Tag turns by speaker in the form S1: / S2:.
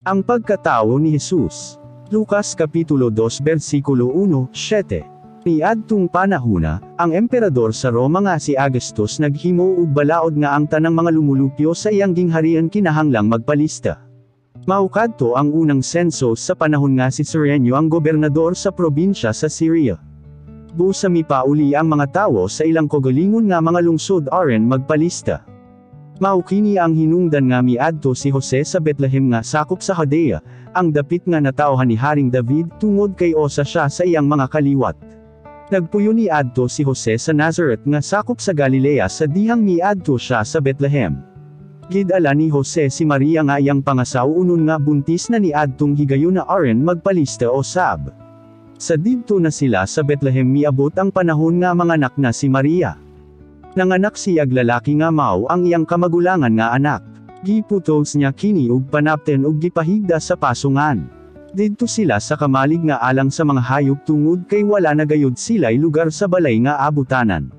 S1: Ang pagkatao ni Jesus. Lucas Kapitulo 2 versikulo 1:7. Niadtong panahona, ang emperador sa Roma nga si Augustus naghimo og balaod nga ang tanang mga lumulupyo sa iyang gingharian kinahanglang magpalista. Maukadto ang unang sensus sa panahon nga si Cyreno ang gobernador sa probinsya sa Syria. Busa mipauli ang mga tawo sa ilang kaugalingon nga mga lungsod aron magpalista. Maukini ang hinungdan nga miadto si Jose sa Bethlehem nga sakop sa Judea, ang dapit nga natawhan ni Haring David tungod kay osa siya sa iyang mga kaliwat. Nagpuyo ni adto si Jose sa Nazareth nga sakop sa Galilea sa dihang miadto siya sa Bethlehem. Gidala ni Jose si Maria nga iyang pangasaw unon nga buntis na ni adtong higayon na aron magpalista o sab. Sa didto na sila sa Bethlehem miabot ang panahon nga manganak na si Maria. Nanganak siyag lalaki nga mao ang iyang kamagulangan nga anak. Giputos niya kini ug panapten ug gipahigda sa pasungan. Didto sila sa kamalig nga alang sa mga hayop tungod kay wala na gayud sila'y lugar sa balay nga abutanan.